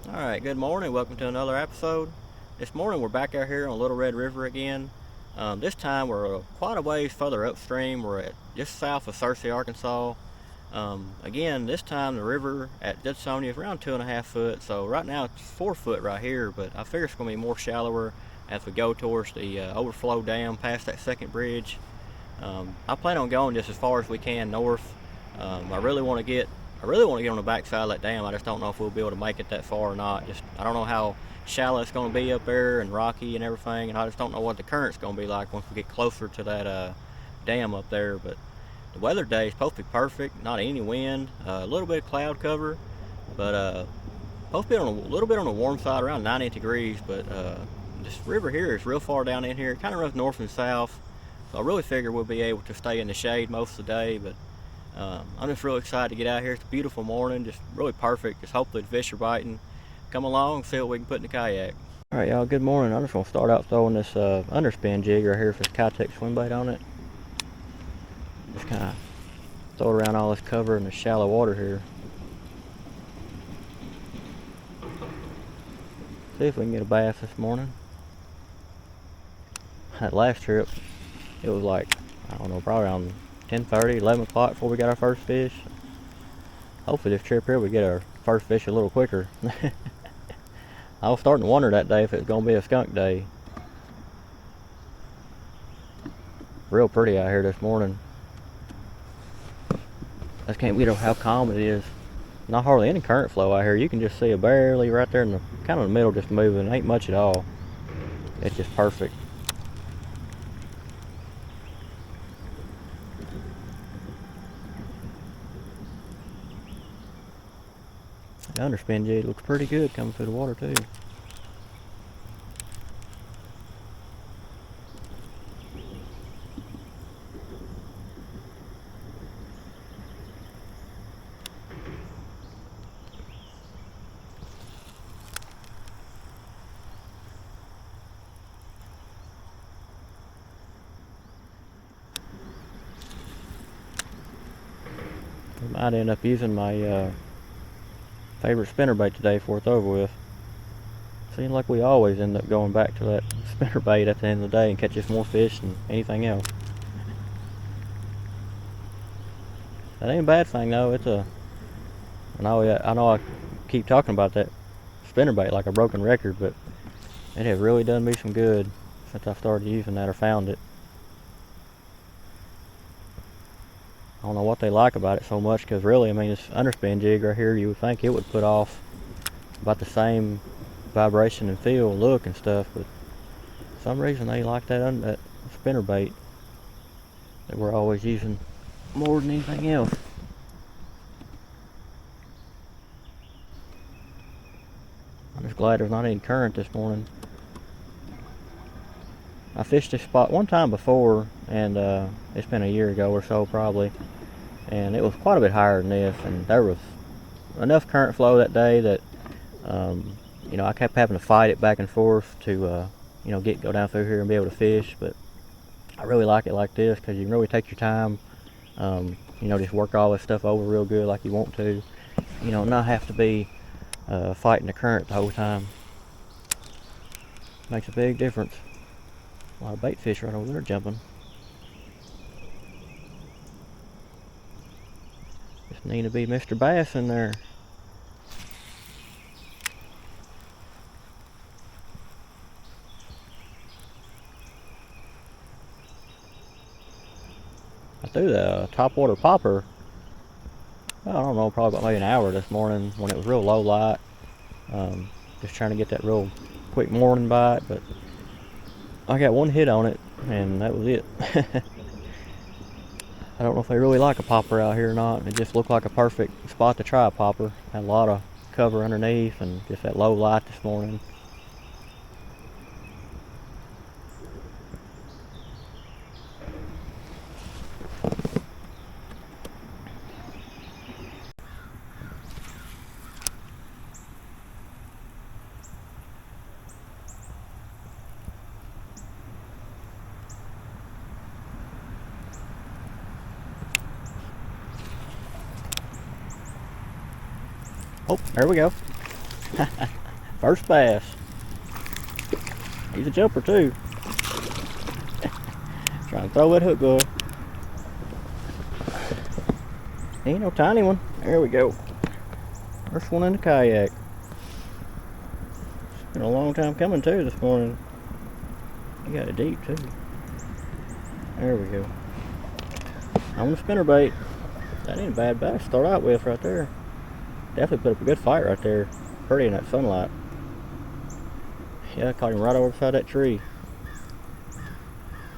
Alright, good morning. Welcome to another episode. This morning we're back out here on Little Red River again. This time we're quite a ways further upstream. We're at just south of Searcy, Arkansas. Again, this time the river at Judsonia is around 2.5 foot. So right now it's 4 foot right here, but I figure it's going to be more shallower as we go towards the overflow dam past that second bridge. I plan on going just as far as we can north. I really want to get on the back side of that dam. I just don't know if we'll be able to make it that far or not. I don't know how shallow it's going to be up there and rocky and everything, and I just don't know what the current's going to be like once we get closer to that dam up there. But the weather today is supposed to be perfect, not any wind, a little bit of cloud cover, but supposed to be on a little bit on the warm side, around 90 degrees. But this river here is real far down in here. It kind of runs north and south, so I really figure we'll be able to stay in the shade most of the day. But I'm just really excited to get out here. It's a beautiful morning, just really perfect. Just hopefully the fish are biting. Come along and see what we can put in the kayak. All right, y'all, good morning. I'm just going to start out throwing this underspin jig right here for this Kitech swim bait on it. Just kind of throw it around all this cover in the shallow water here. See if we can get a bass this morning. That last trip, it was like, I don't know, probably around 10:30, 11 o'clock before we got our first fish. Hopefully this trip here we get our first fish a little quicker. I was starting to wonder that day if it was going to be a skunk day. Real pretty out here this morning. I just can't believe how calm it is. Not hardly any current flow out here. You can just see it barely right there in the kind of the middle just moving. Ain't much at all. It's just perfect. The underspin jig looks pretty good coming through the water too. I might end up using my favorite spinnerbait today before it's over with. Seems like we always end up going back to that spinnerbait at the end of the day and catch us more fish than anything else. That ain't a bad thing though. I know I keep talking about that spinnerbait like a broken record, but it has really done me some good since I started using that or found it. I don't know what they like about it so much, because really, I mean, this underspin jig right here, you would think it would put off about the same vibration and feel, look and stuff, but for some reason they like that spinner bait that we're always using more than anything else. I'm just glad there's not any current this morning. I fished this spot one time before, and it's been a year ago or so probably, and it was quite a bit higher than this, and there was enough current flow that day that I kept having to fight it back and forth to go down through here and be able to fish. But I really like it like this because you can really take your time, just work all this stuff over real good like you want to, not have to be fighting the current the whole time. Makes a big difference. A lot of bait fish right over there jumping. Just need to be Mr. Bass in there. I threw the topwater popper, I don't know, probably about maybe an hour this morning when it was real low light. Just trying to get that real quick morning bite, but I got one hit on it and that was it. I don't know if they really like a popper out here or not. It just looked like a perfect spot to try a popper. Had a lot of cover underneath and just that low light this morning. Oh, there we go. First bass. He's a jumper too. Trying to throw that hook, boy. Ain't no tiny one. There we go. First one in the kayak. It's been a long time coming too this morning. You got it deep too. There we go. On the spinnerbait. That ain't a bad bass to start out with right there. Definitely put up a good fight right there. Pretty in that sunlight. Yeah, I caught him right over beside that tree.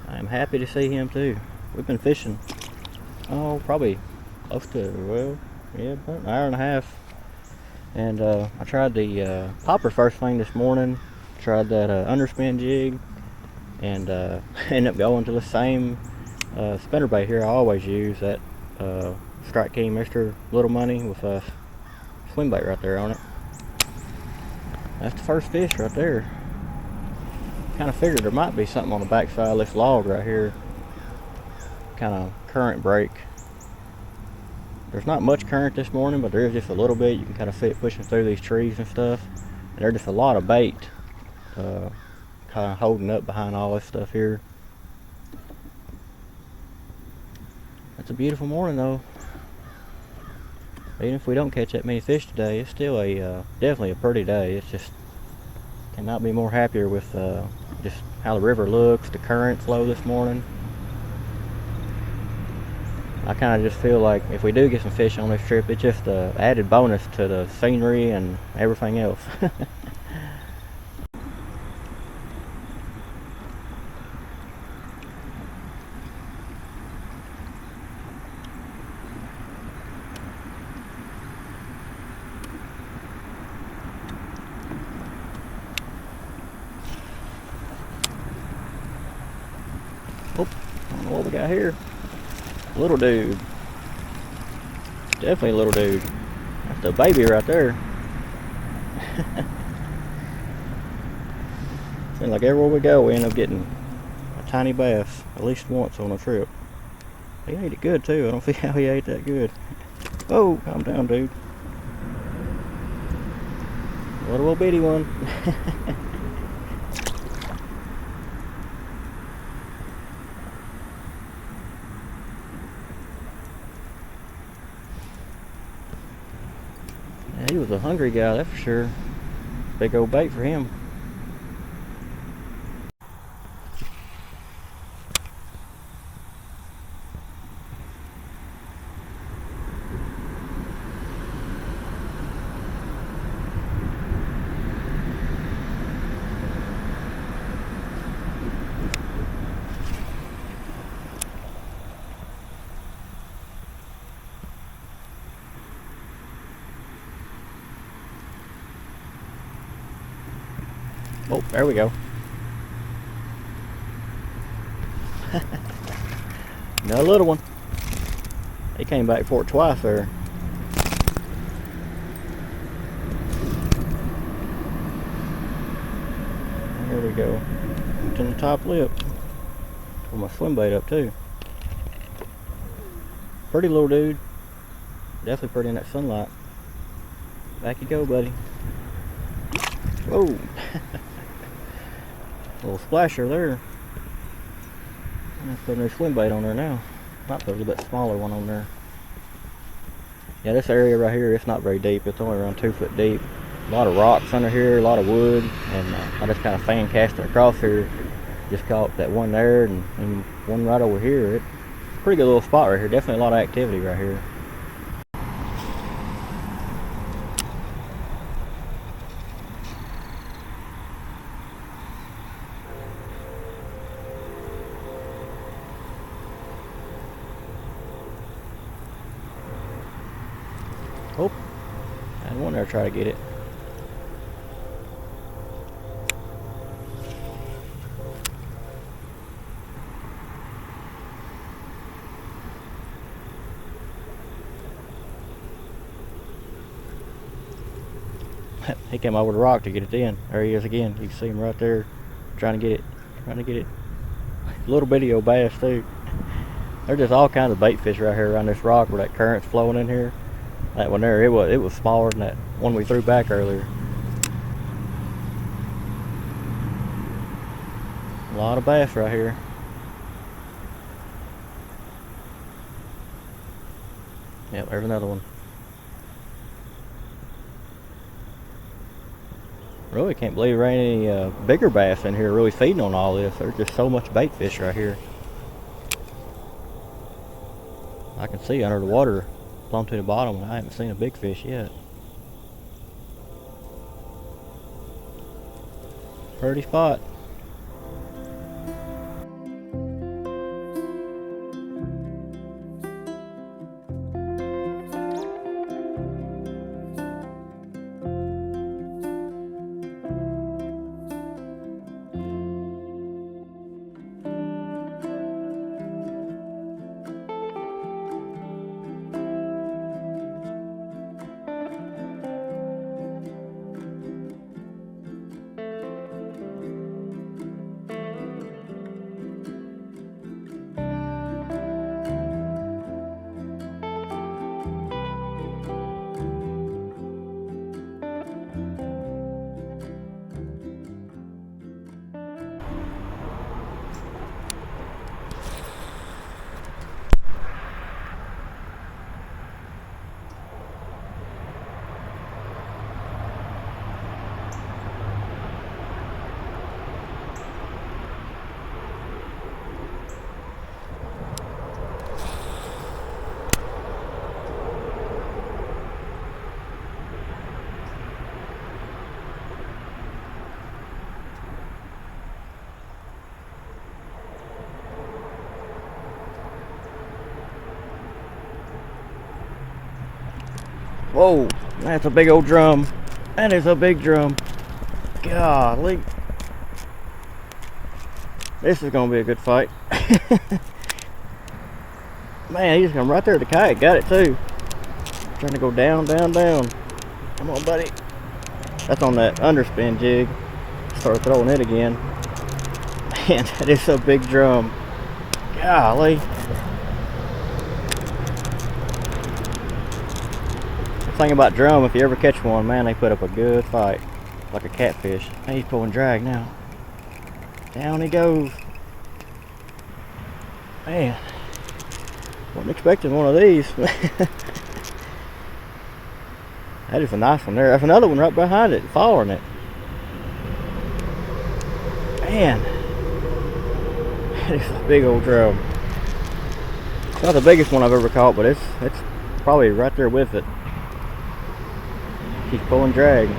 I am happy to see him too. We've been fishing, oh, probably close to, well, yeah, about an hour and a half. And I tried the popper first thing this morning. Tried that underspin jig, and ended up going to the same spinnerbait here I always use, that Strike King Mr. Little Money with a swim bait right there on it. That's the first fish right there. Kind of figured there might be something on the backside of this log right here. Kind of current break. There's not much current this morning, but there is just a little bit. You can kind of see it pushing through these trees and stuff. And there's just a lot of bait kind of holding up behind all this stuff here. It's a beautiful morning though. Even if we don't catch that many fish today, it's still a definitely a pretty day. It's just cannot be more happier with just how the river looks, the current flow this morning. I kind of just feel like if we do get some fish on this trip, it's just an added bonus to the scenery and everything else. Oh, I don't know what we got here. Little dude. Definitely a little dude. That's the baby right there. Seems like everywhere we go we end up getting a tiny bass at least once on a trip. He ate it good too. I don't see how he ate that good. Oh, calm down, dude. A little bitty one. He was a hungry guy, that's for sure. Big old bait for him. Oh, there we go. Another little one. He came back for it twice there. There we go. It's in the top lip. Pull my swim bait up too. Pretty little dude. Definitely pretty in that sunlight. Back you go, buddy. Whoa. Little splasher there. I'm gonna put a new swim bait on there now. Might put a little bit smaller one on there. Yeah, this area right here, it's not very deep. It's only around 2 foot deep. A lot of rocks under here, a lot of wood, and I just kind of fan casting across here. Just caught that one there and one right over here. It's a pretty good little spot right here. Definitely a lot of activity right here. Oh, I had one there try to get it. He came over the rock to get it in. There he is again. You can see him right there trying to get it. Little bitty old bass too. There's just all kinds of bait fish right here around this rock where that current's flowing in here. That one there, it was smaller than that one we threw back earlier. lot of bass right here. Yep, there's another one. Really can't believe there ain't any bigger bass in here really feeding on all this. There's just so much bait fish right here. I can see under the water plumb to the bottom. I haven't seen a big fish yet. Pretty spot. Whoa, that's a big old drum. That is a big drum. Golly. This is gonna be a good fight. Man, he just come right there at the kayak. Got it too. Trying to go down, down, down. Come on, buddy. That's on that underspin jig. Start throwing it again. Man, that is a big drum. Golly. The thing about drum, if you ever catch one, man, they put up a good fight. Like a catfish. Hey, he's pulling drag now. Down he goes. Man, wasn't expecting one of these. That is a nice one there. There's another one right behind it, following it. Man, that is a big old drum. It's not the biggest one I've ever caught, but it's probably right there with it. Keeps pulling drag.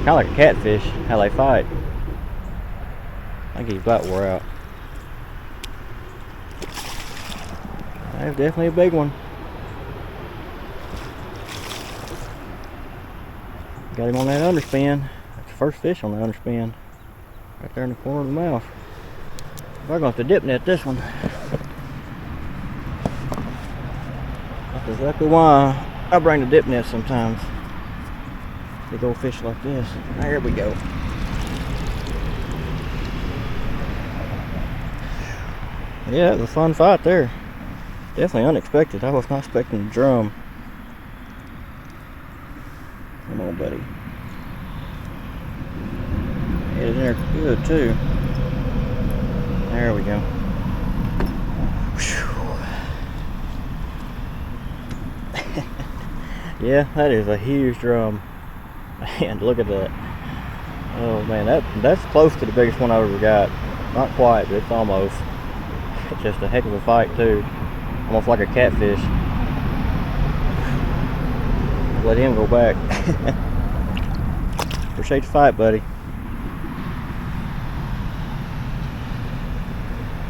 Kind of like a catfish, how they fight. I think he's about wore out. That's definitely a big one. Got him on that underspin. That's the first fish on the underspin. Right there in the corner of the mouth. We're going to have to dip net this one. That's exactly why I bring the dip net sometimes. Big old fish like this. There we go. Yeah, it was a fun fight there. Definitely unexpected. I was not expecting a drum. Come on, buddy. Get in there good too. There we go. Yeah, that is a huge drum. Man, look at that. Oh man, that's close to the biggest one I ever got. Not quite, but it's almost. It's just a heck of a fight too. Almost like a catfish. Let him go back. Appreciate the fight, buddy.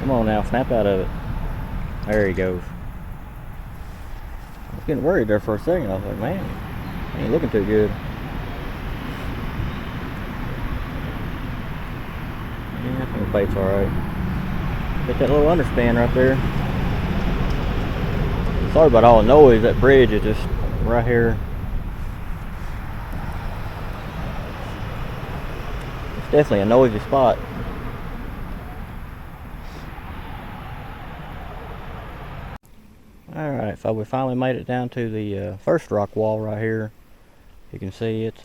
Come on now, snap out of it. There he goes. I was getting worried there for a second. I was like, man, he ain't looking too good. Yeah, I think the bait's alright. Get that little underspin right there. Sorry about all the noise. That bridge is just right here. It's definitely a noisy spot. Alright, so we finally made it down to the first rock wall right here. You can see it's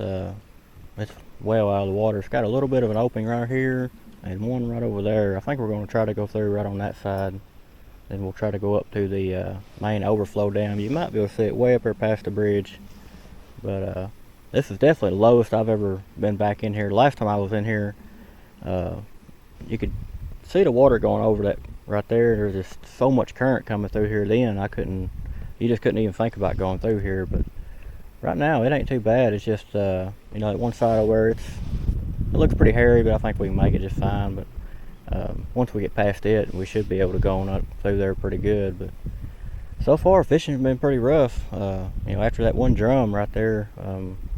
it's well out of the water. It's got a little bit of an opening right here and one right over there. I think we're going to try to go through right on that side. Then we'll try to go up to the main overflow dam. You might be able to see it way up there past the bridge. But this is definitely the lowest I've ever been back in here. Last time I was in here, you could see the water going over that right there. There's just so much current coming through here then you just couldn't even think about going through here. But right now it ain't too bad. It's just that one side of where it looks pretty hairy, but I think we can make it just fine. But once we get past it, we should be able to go on up through there pretty good. But so far fishing's been pretty rough. After that one drum right there,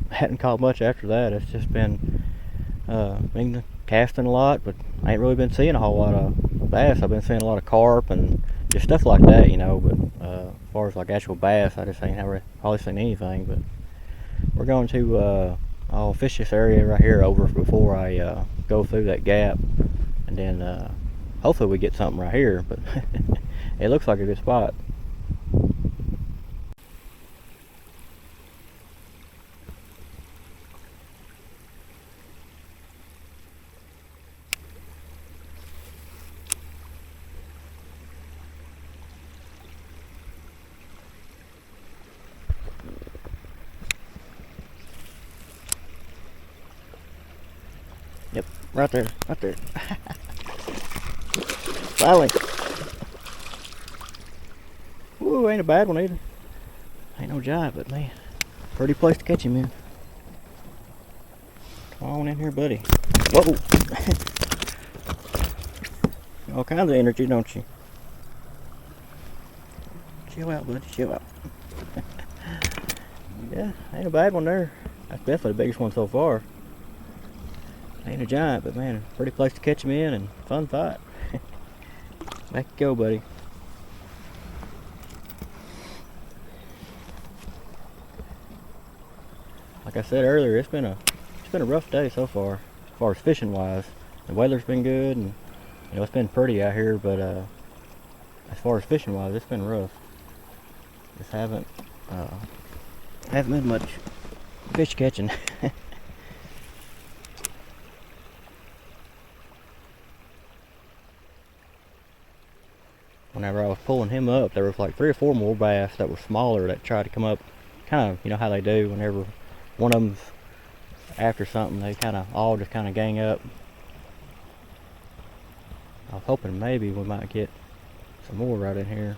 hadn't caught much after that. It's just been casting a lot, but I ain't really been seeing a whole lot of bass. I've been seeing a lot of carp and just stuff like that, but as far as like actual bass, I just ain't never hardly seen anything. But we're going to I'll fish this area right here over before I go through that gap, and then hopefully we get something right here. But it looks like a good spot. Yep, right there. Finally. Ooh, ain't a bad one either. Ain't no giant, but man, pretty place to catch him in. Come on in here, buddy. Whoa. All kinds of energy, don't you? Chill out, buddy, chill out. Yeah, ain't a bad one there. That's definitely the biggest one so far. Ain't a giant, but man, pretty place to catch him in and fun fight. Back you go, buddy. Like I said earlier, it's been a rough day so far as fishing wise. The weather's been good, and it's been pretty out here, but as far as fishing wise, it's been rough. Just haven't been much fish catching. Whenever I was pulling him up, there was like 3 or 4 more bass that were smaller that tried to come up, kind of, how they do whenever one of them's after something, they all just gang up. I was hoping maybe we might get some more right in here.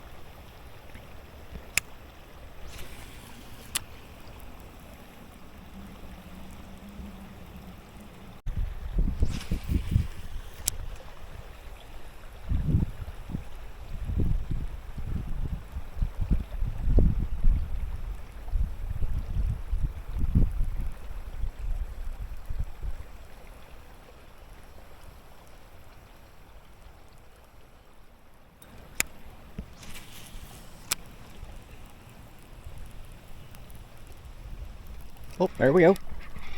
Oh, there we go.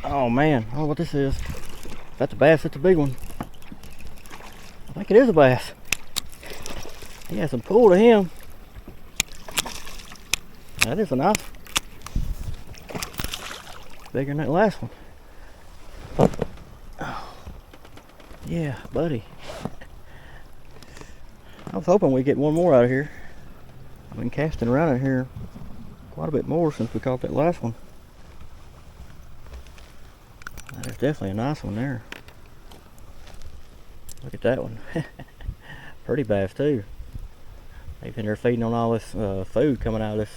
Oh man, I don't know what this is. If that's a bass, it's a big one. I think it is a bass. He has some pull to him. That is a nice. Bigger than that last one. Oh, yeah, buddy. I was hoping we'd get one more out of here. I've been casting around in here quite a bit more since we caught that last one. That is definitely a nice one there. Look at that one. Pretty bass too. They've been there feeding on all this food coming out of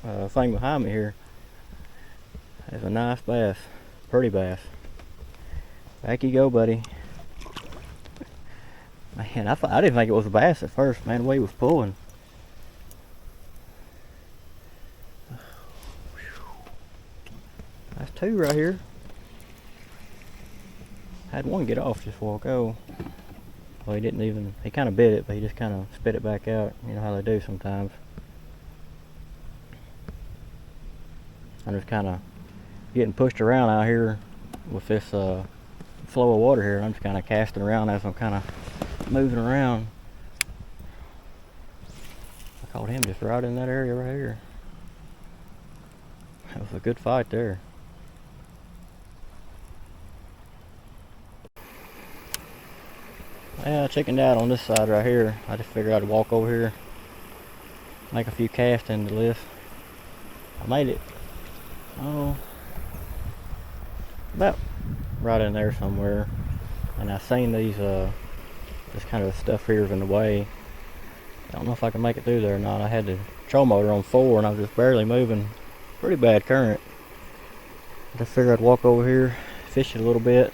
this thing behind me here. That's a nice bass. Pretty bass. Back you go, buddy. Man, I didn't think it was a bass at first, man, the way he was pulling. That's 2 right here. Had one get off just a while ago. Well, he kind of bit it, but he just kind of spit it back out. You know how they do sometimes. I'm just kind of getting pushed around out here with this flow of water here. I'm just kind of casting around as I'm kind of moving around. I caught him just right in that area right here. That was a good fight there. Yeah, I chickened out on this side right here. I just figured I'd walk over here, make a few casts into this. I made it, oh, about right in there somewhere. And I seen these, this kind of stuff here is in the way. I don't know if I can make it through there or not. I had the troll motor on 4 and I was just barely moving. Pretty bad current. I just figured I'd walk over here, fish it a little bit.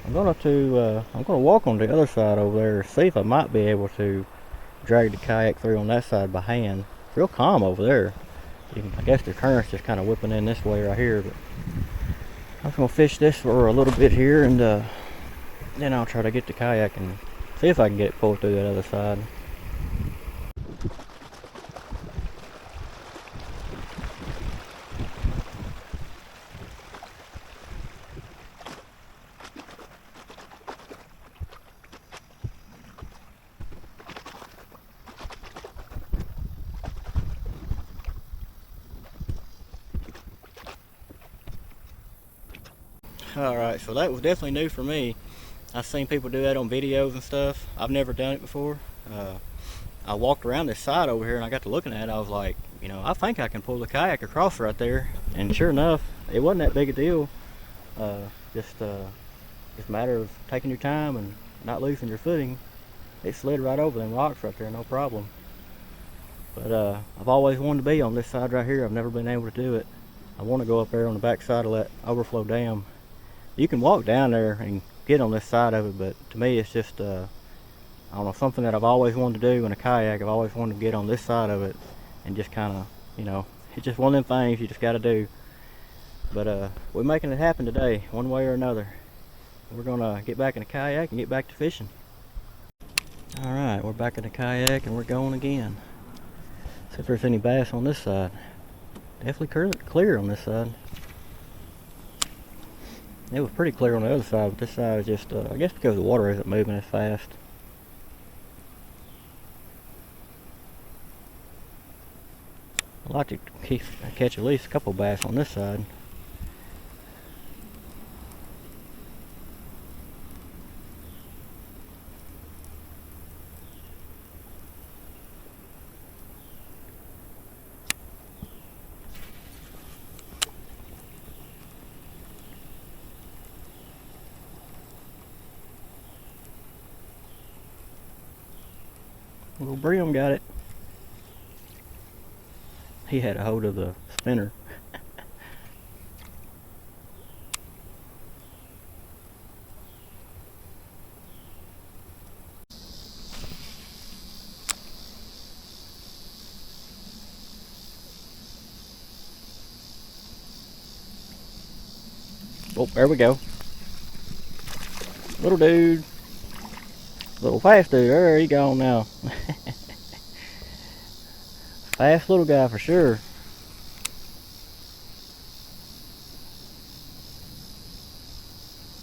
I'm gonna walk on the other side over there, see if I might be able to drag the kayak through on that side by hand. It's real calm over there. I guess the current's just kind of whipping in this way right here, but I'm gonna fish this for a little bit here, and then I'll try to get the kayak and see if I can get it pulled through that other side. Alright, so that was definitely new for me. I've seen people do that on videos and stuff. I've never done it before. I walked around this side over here and I got to looking at it. I was like, you know, I think I can pull the kayak across right there. And sure enough, it wasn't that big a deal. Just a matter of taking your time and not losing your footing. It slid right over them rocks right there, no problem. But I've always wanted to be on this side right here. I've never been able to do it. I want to go up there on the back side of that overflow dam. You can walk down there and get on this side of it, but to me it's just I don't know, something that I've always wanted to do in a kayak. I've always wanted to get on this side of it and just kind of, you know, it's just one of them things you just got to do. But we're making it happen today, one way or another. We're gonna get back in the kayak and get back to fishing. All right, we're back in the kayak and we're going again. See if there's any bass on this side. Definitely clear on this side. It was pretty clear on the other side, but this side is just, I guess because the water isn't moving as fast. I'd like to catch at least a couple bass on this side. Little brim got it. He had a hold of the spinner. Oh, there we go. Little dude. Little fast dude. There he gone now. Fast little guy for sure.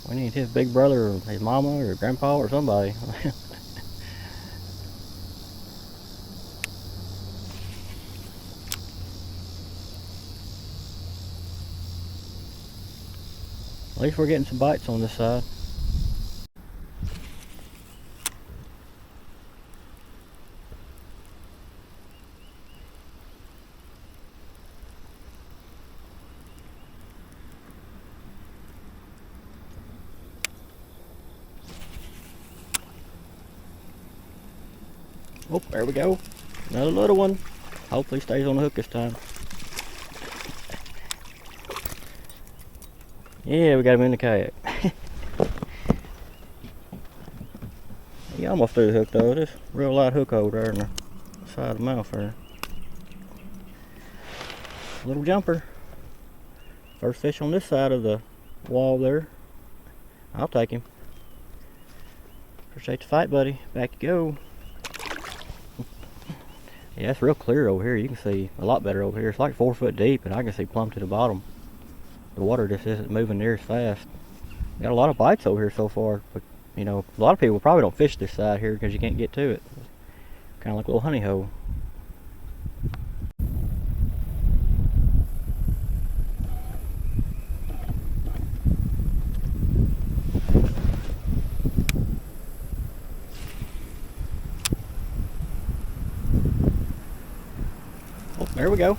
We need his big brother or his mama or grandpa or somebody. At least we're getting some bites on this side. Oh, there we go. Another little one. Hopefully stays on the hook this time. Yeah, we got him in the kayak. He almost threw the hook though. Just real light hook hold there in the side of the mouth there. Little jumper. First fish on this side of the wall there. I'll take him. Appreciate the fight, buddy. Back you go. Yeah, it's real clear over here. You can see a lot better over here. It's like 4 foot deep, and I can see plumb to the bottom. The water just isn't moving near as fast. Got a lot of bites over here so far, but you know, a lot of people probably don't fish this side here because you can't get to it. Kind of like a little honey hole. There we go.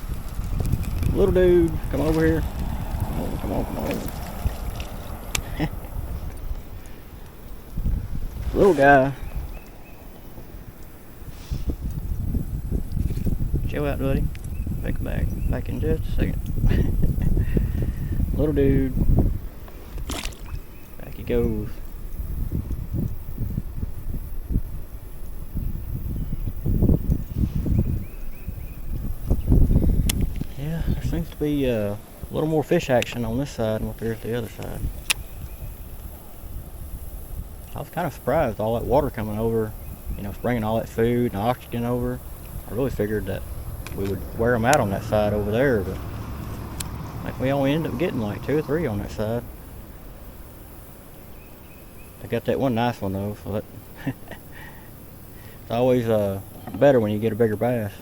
Little dude, come over here. Come on, come on, come on. Little guy. Chill out, buddy. Take it back in just a second. Little dude. Back he goes. Yeah, there seems to be a little more fish action on this side than what there is the other side. I was kind of surprised, all that water coming over, you know, bringing all that food and oxygen over. I really figured that we would wear them out on that side over there, but like we only ended up getting like 2 or 3 on that side. I got that one nice one though, so that it's always better when you get a bigger bass.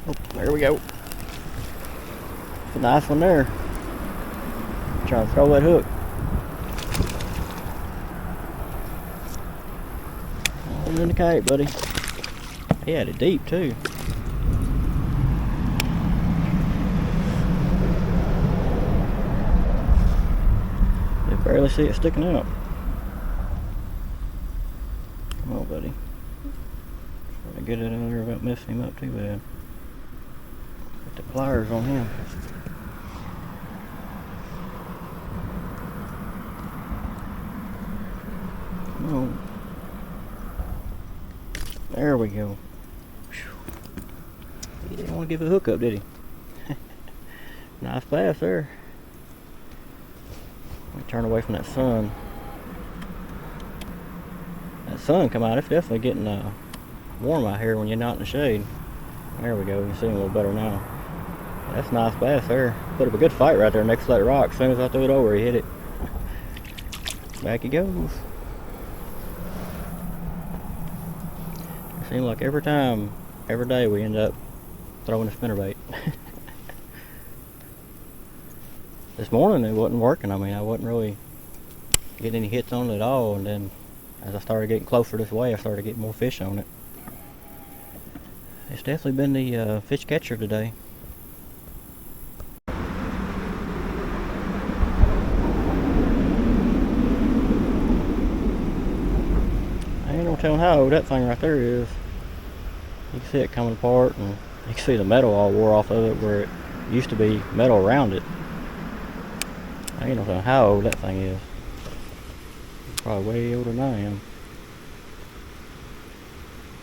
Oh, there we go. It's a nice one there. Trying to throw that hook. Oh, in the kite, buddy. He had it deep too. You barely see it sticking out. Come on, buddy. Trying to get it out there without messing him up too bad. Put the pliers on him. Come on. There we go. He didn't want to give a hook up, did he? Nice bass there. Let me turn away from that sun. That sun come out, it's definitely getting warm out here when you're not in the shade. There we go, you can see him a little better now. That's a nice bass there. Put up a good fight right there next to that rock. As soon as I threw it over, he hit it. Back he goes. It seems like every day we end up throwing a spinnerbait. This morning it wasn't working. I mean, I wasn't really getting any hits on it at all, and then as I started getting closer this way, I started getting more fish on it. It's definitely been the fish catcher today. I ain't no telling how old that thing right there is. You can see it coming apart, and you can see the metal all wore off of it where it used to be metal around it. I ain't no telling how old that thing is. It's probably way older than I am.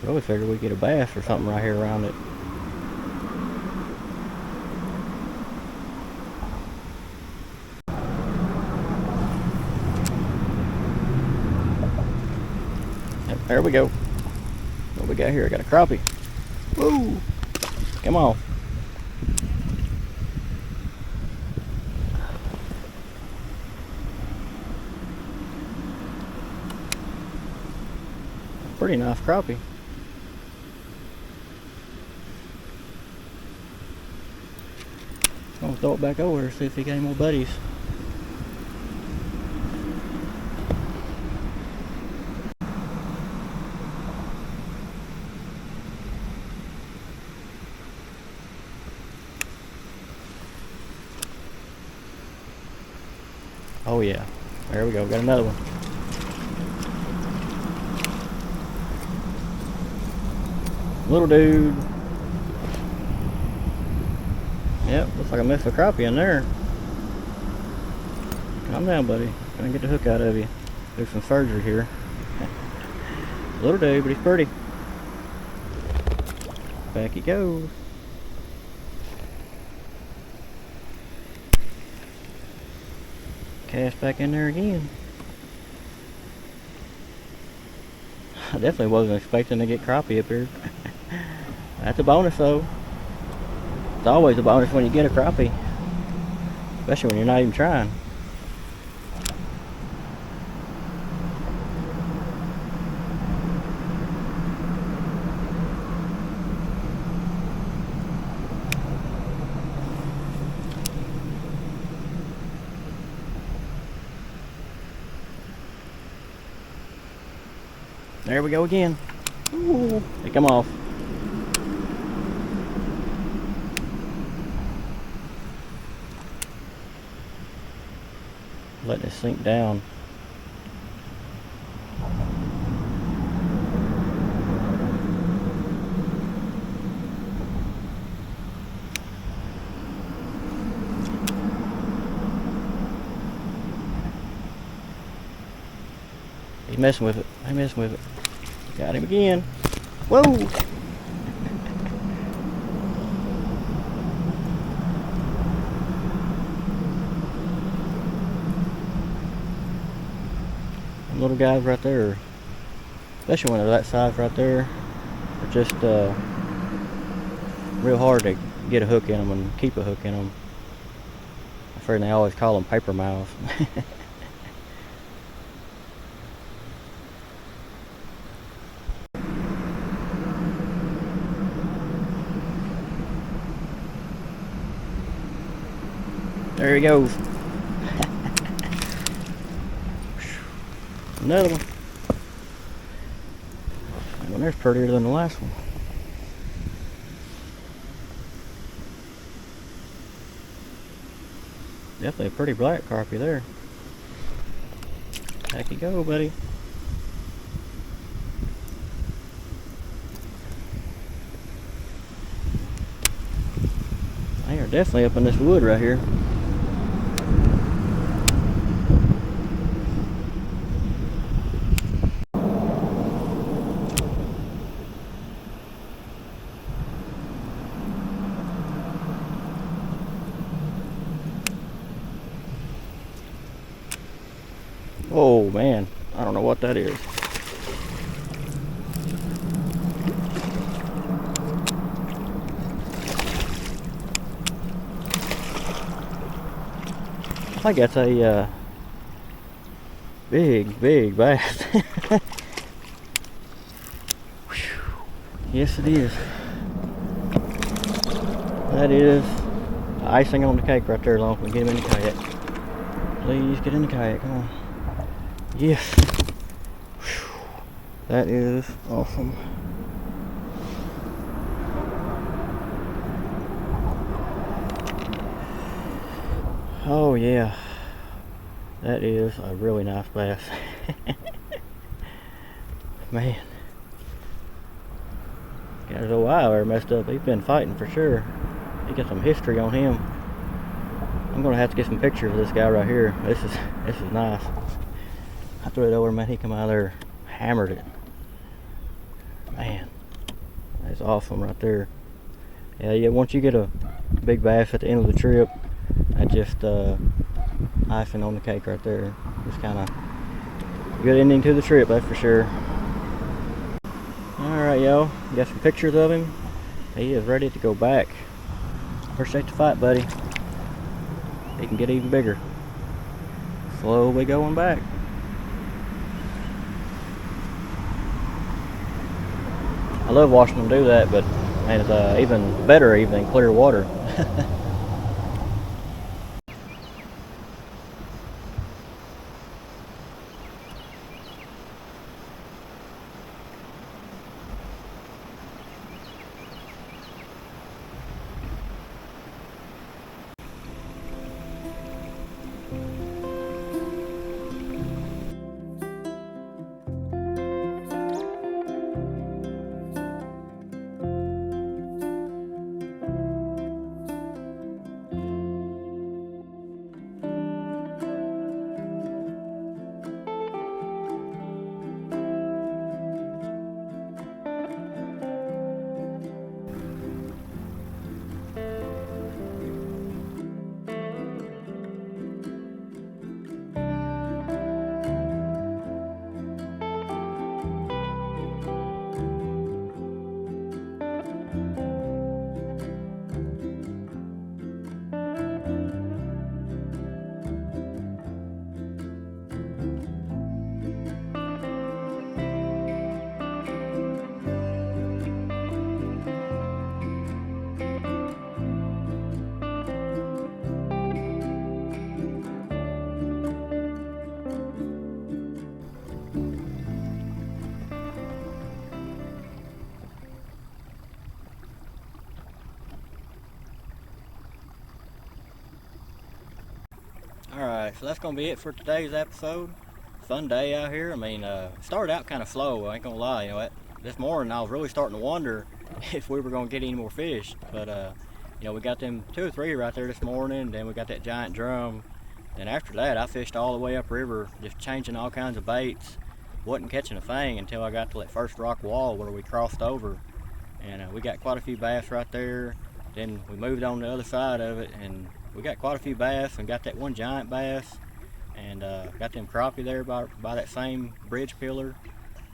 Really figured we'd get a bass or something right here around it. Yep, there we go. What we got here? I got a crappie. Woo! Come on. Pretty nice crappie. I'm gonna throw it back over here, see if he got any more buddies. Oh yeah, there we go, got another one. Little dude. Yep, looks like I missed a crappie in there. Calm down, buddy. Gonna get the hook out of you. Do some surgery here. Little dude, but he's pretty. Back he goes. Cast back in there again. I definitely wasn't expecting to get crappie up here. That's a bonus though. It's always a bonus when you get a crappie. Especially when you're not even trying. There we go again. Ooh, they come off. Letting it sink down. He's messing with it. He's messing with it. Got him again. Whoa! Them little guys right there, especially when they're that size right there, are just real hard to get a hook in them and keep a hook in them. I'm afraid they always call them paper mouths. There he goes. Another one. That one there's prettier than the last one. Definitely a pretty black crappie there. Back you go, buddy. They are definitely up in this wood right here. Oh man, I don't know what that is. I think that's a big bass. Yes it is. That is icing on the cake right there, long as we get him in the kayak. Please get in the kayak, come on. Yes. That is awesome. Oh yeah. That is a really nice bass. Man. Got his old eye there messed up. He's been fighting for sure. He got some history on him. I'm gonna have to get some pictures of this guy right here. This is nice. I threw it over, man. He come out of there, hammered it. Man, that's awesome right there. Yeah. Once you get a big bass at the end of the trip, that just icing on the cake right there. Just kind of good ending to the trip, that's for sure. All right, y'all. Got some pictures of him. He is ready to go back. Appreciate the fight, buddy. He can get even bigger. Slowly going back. I love watching them do that, but man, it's even better even in clear water. Alright, so that's going to be it for today's episode. Fun day out here. I mean, started out kind of slow, I ain't going to lie. You know, this morning I was really starting to wonder if we were going to get any more fish. But, you know, we got them 2 or 3 right there this morning. Then we got that giant drum. Then after that, I fished all the way upriver, just changing all kinds of baits. Wasn't catching a thing until I got to that first rock wall where we crossed over. And we got quite a few bass right there. Then we moved on the other side of it, and we got quite a few bass, and got that one giant bass, and got them crappie there by that same bridge pillar.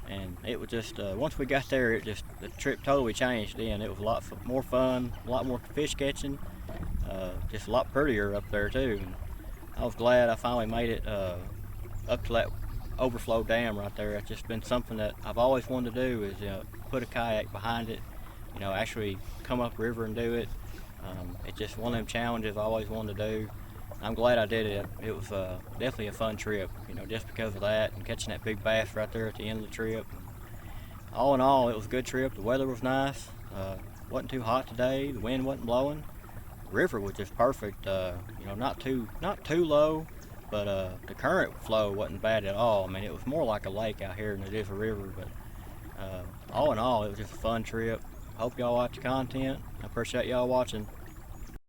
And it was just, once we got there, the trip totally changed then. It was a lot more fun, a lot more fish catching, just a lot prettier up there too. And I was glad I finally made it up to that overflow dam right there. It's just been something that I've always wanted to do, is put a kayak behind it, actually come up river and do it. It's just one of them challenges I always wanted to do. I'm glad I did it. It was definitely a fun trip, just because of that, and catching that big bass right there at the end of the trip. All in all, it was a good trip. The weather was nice. Wasn't too hot today. The wind wasn't blowing. The river was just perfect. Not too low, but the current flow wasn't bad at all. I mean, it was more like a lake out here than it is a river. But all in all, it was just a fun trip. Hope y'all watch the content. I appreciate y'all watching.